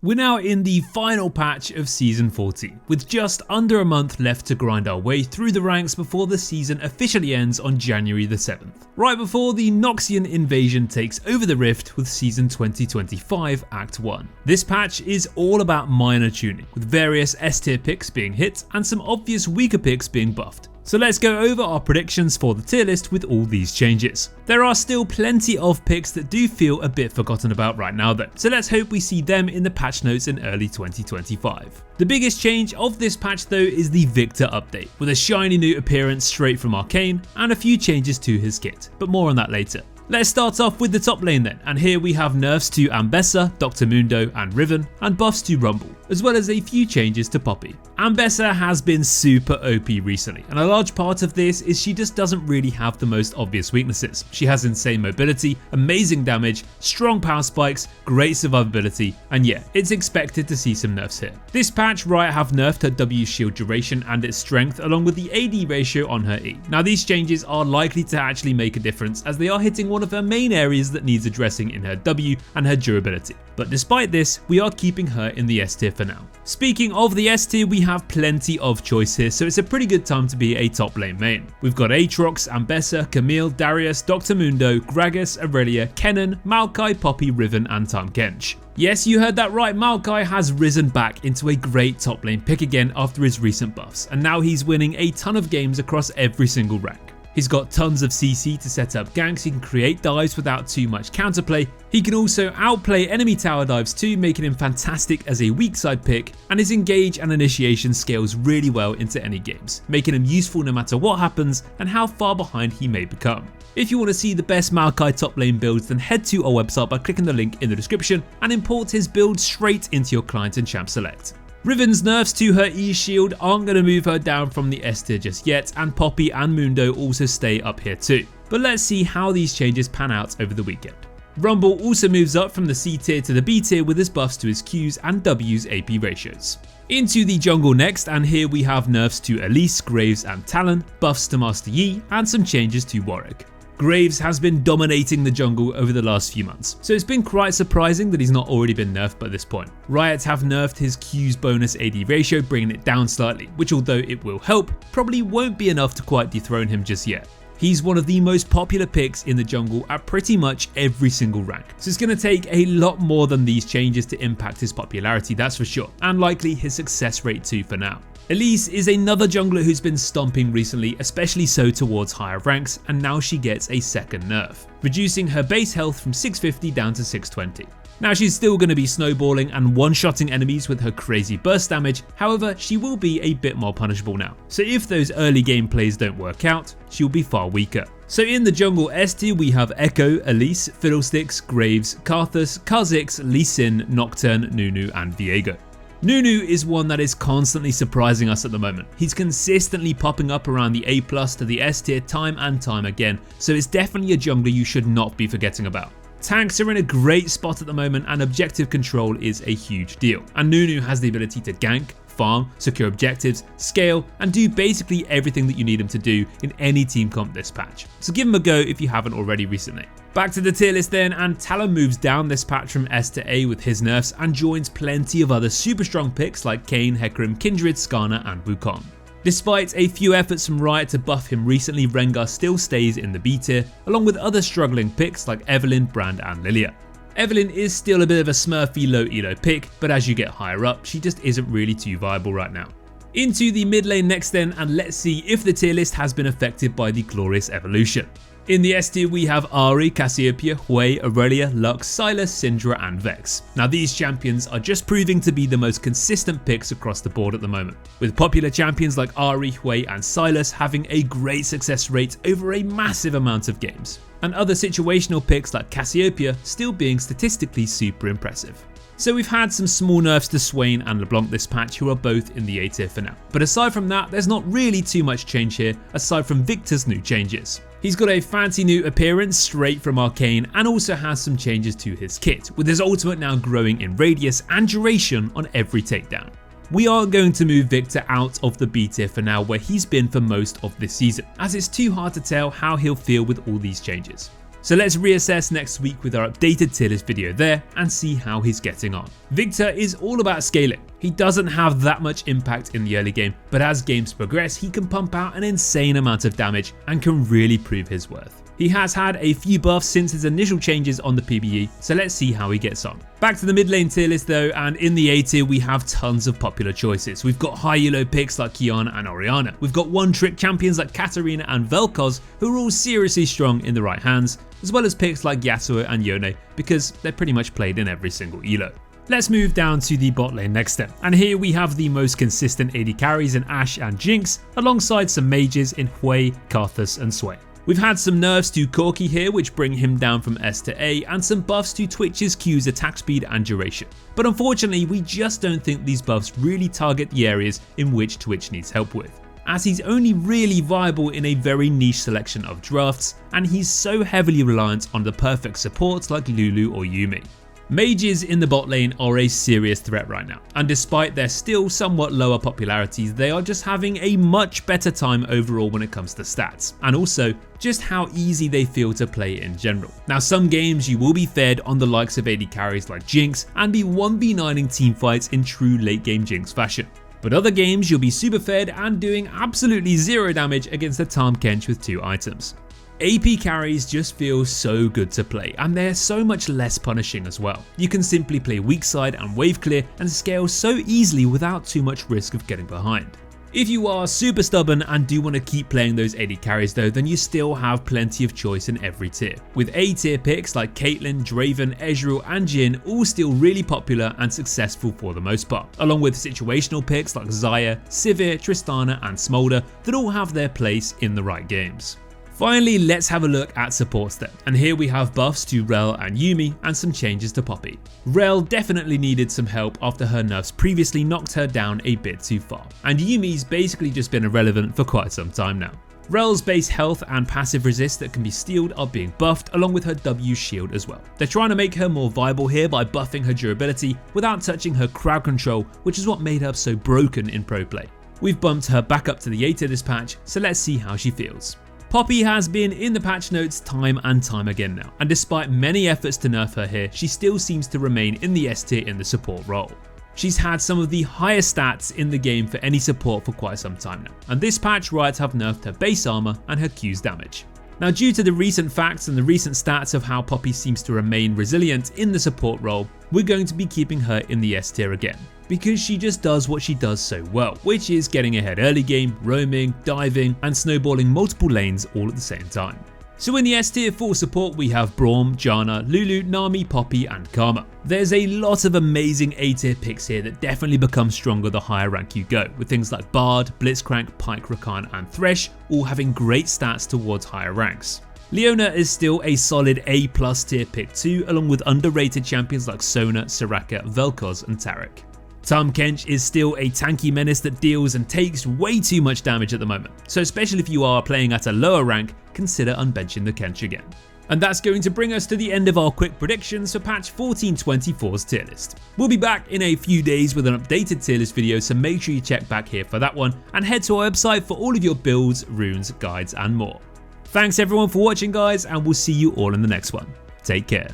We're now in the final patch of Season 14, with just under a month left to grind our way through the ranks before the season officially ends on January the 7th, right before the Noxian invasion takes over the Rift with Season 2025 Act 1. This patch is all about minor tuning, with various S-tier picks being hit and some obvious weaker picks being buffed. So let's go over our predictions for the tier list with all these changes. There are still plenty of picks that do feel a bit forgotten about right now though, so let's hope we see them in the patch notes in early 2025. The biggest change of this patch though is the Viktor update, with a shiny new appearance straight from Arcane and a few changes to his kit, but more on that later. Let's start off with the top lane then, and here we have nerfs to Ambessa, Dr. Mundo and Riven, and buffs to Rumble, as well as a few changes to Poppy. Ambessa has been super OP recently, and a large part of this is she just doesn't really have the most obvious weaknesses. She has insane mobility, amazing damage, strong power spikes, great survivability, and yeah, it's expected to see some nerfs here. This patch, Riot have nerfed her W shield duration and its strength along with the AD ratio on her E. Now these changes are likely to actually make a difference as they are hitting one of her main areas that needs addressing in her W and her durability. But despite this, we are keeping her in the S tier for now. Speaking of the S tier, we have plenty of choice here, so it's a pretty good time to be a top lane main. We've got Aatrox, Ambessa, Camille, Darius, Dr. Mundo, Gragas, Aurelia, Kennen, Maokai, Poppy, Riven and Tahm Kench. Yes, you heard that right, Maokai has risen back into a great top lane pick again after his recent buffs, and now he's winning a ton of games across every single rank. He's got tons of CC to set up ganks, he can create dives without too much counterplay, he can also outplay enemy tower dives too, making him fantastic as a weak side pick, and his engage and initiation scales really well into any games, making him useful no matter what happens and how far behind he may become. If you want to see the best Maokai top lane builds, then head to our website by clicking the link in the description and import his build straight into your client and champ select. Riven's nerfs to her E shield aren't going to move her down from the S tier just yet, and Poppy and Mundo also stay up here too. But let's see how these changes pan out over the weekend. Rumble also moves up from the C tier to the B tier with his buffs to his Qs and Ws AP ratios. Into the jungle next, and here we have nerfs to Elise, Graves and Talon, buffs to Master Yi and some changes to Warwick. Graves has been dominating the jungle over the last few months, so it's been quite surprising that he's not already been nerfed by this point. Riot have nerfed his Q's bonus AD ratio, bringing it down slightly, which although it will help, probably won't be enough to quite dethrone him just yet. He's one of the most popular picks in the jungle at pretty much every single rank, so it's going to take a lot more than these changes to impact his popularity, that's for sure, and likely his success rate too for now. Elise is another jungler who's been stomping recently, especially so towards higher ranks, and now she gets a second nerf, reducing her base health from 650 down to 620. Now she's still going to be snowballing and one-shotting enemies with her crazy burst damage, however she will be a bit more punishable now, so if those early game plays don't work out, she'll be far weaker. So in the jungle S tier we have Echo, Elise, Fiddlesticks, Graves, Karthus, Kha'Zix, Lee Sin, Nocturne, Nunu and Viego. Nunu is one that is constantly surprising us at the moment. He's consistently popping up around the A+ to the S tier time and time again, so it's definitely a jungler you should not be forgetting about. Tanks are in a great spot at the moment and objective control is a huge deal, and Nunu has the ability to gank, farm, secure objectives, scale, and do basically everything that you need him to do in any team comp this patch. So give him a go if you haven't already recently. Back to the tier list then, and Talon moves down this patch from S to A with his nerfs and joins plenty of other super strong picks like Kayn, Hecarim, Kindred, Skarner and Wukong. Despite a few efforts from Riot to buff him recently, Rengar still stays in the B tier, along with other struggling picks like Evelynn, Brand and Lilia. Evelynn is still a bit of a smurfy low elo pick, but as you get higher up, she just isn't really too viable right now. Into the mid lane next then, and let's see if the tier list has been affected by the glorious evolution. In the S tier we have Ahri, Cassiopeia, Hwei, Aurelia, Lux, Sylas, Syndra and Vex. Now these champions are just proving to be the most consistent picks across the board at the moment, with popular champions like Ahri, Hwei and Sylas having a great success rate over a massive amount of games, and other situational picks like Cassiopeia still being statistically super impressive. So we've had some small nerfs to Swain and LeBlanc this patch, who are both in the A tier for now. But aside from that, there's not really too much change here aside from Viktor's new changes. He's got a fancy new appearance straight from Arcane and also has some changes to his kit, with his ultimate now growing in radius and duration on every takedown. We are going to move Viktor out of the B tier for now, where he's been for most of this season, as it's too hard to tell how he'll feel with all these changes. So let's reassess next week with our updated tier list video there and see how he's getting on. Viktor is all about scaling. He doesn't have that much impact in the early game, but as games progress he can pump out an insane amount of damage and can really prove his worth. He has had a few buffs since his initial changes on the PBE, so let's see how he gets on. Back to the mid lane tier list though, and in the A tier we have tons of popular choices. We've got high elo picks like Qiyana and Orianna. We've got one trick champions like Katarina and Vel'Koz who are all seriously strong in the right hands, as well as picks like Yasuo and Yone because they're pretty much played in every single elo. Let's move down to the bot lane next then, and here we have the most consistent AD carries in Ashe and Jinx, alongside some mages in Hui, Karthus and Sway. We've had some nerfs to Corki here which bring him down from S to A, and some buffs to Twitch's Q's attack speed and duration. But unfortunately we just don't think these buffs really target the areas in which Twitch needs help with, as he's only really viable in a very niche selection of drafts, and he's so heavily reliant on the perfect supports like Lulu or Yuumi. Mages in the bot lane are a serious threat right now, and despite their still somewhat lower popularities, they are just having a much better time overall when it comes to stats, and also just how easy they feel to play in general. Now some games you will be fed on the likes of AD carries like Jinx and be 1v9ing teamfights in true late game Jinx fashion. But other games you'll be super fed and doing absolutely zero damage against a Tahm Kench with 2 items. AP carries just feel so good to play, and they're so much less punishing as well. You can simply play weak side and wave clear and scale so easily without too much risk of getting behind. If you are super stubborn and do want to keep playing those AD carries though, then you still have plenty of choice in every tier, with A tier picks like Caitlyn, Draven, Ezreal and Jhin all still really popular and successful for the most part, along with situational picks like Xayah, Sivir, Tristana and Smolder that all have their place in the right games. Finally, let's have a look at supports then, and here we have buffs to Rell and Yuumi and some changes to Poppy. Rell definitely needed some help after her nerfs previously knocked her down a bit too far, and Yuumi's basically just been irrelevant for quite some time now. Rell's base health and passive resist that can be stealed are being buffed, along with her W shield as well. They're trying to make her more viable here by buffing her durability without touching her crowd control, which is what made her so broken in pro play. We've bumped her back up to the A tier this patch, so let's see how she feels. Poppy has been in the patch notes time and time again now, and despite many efforts to nerf her here, she still seems to remain in the S tier in the support role. She's had some of the highest stats in the game for any support for quite some time now, and this patch Riot have nerfed her base armor and her Q's damage. Now due to the recent facts and the recent stats of how Poppy seems to remain resilient in the support role, we're going to be keeping her in the S tier again, because she just does what she does so well, which is getting ahead early game, roaming, diving and snowballing multiple lanes all at the same time. So in the S tier for support we have Braum, Janna, Lulu, Nami, Poppy and Karma. There's a lot of amazing A tier picks here that definitely become stronger the higher rank you go, with things like Bard, Blitzcrank, Pyke, Rakan and Thresh all having great stats towards higher ranks. Leona is still a solid A+ tier pick too, along with underrated champions like Sona, Soraka, Vel'Koz and Taric. Tahm Kench is still a tanky menace that deals and takes way too much damage at the moment, so especially if you are playing at a lower rank, consider unbenching the Kench again. And that's going to bring us to the end of our quick predictions for patch 1424's tier list. We'll be back in a few days with an updated tier list video, so make sure you check back here for that one and head to our website for all of your builds, runes, guides and more. Thanks everyone for watching guys, and we'll see you all in the next one. Take care.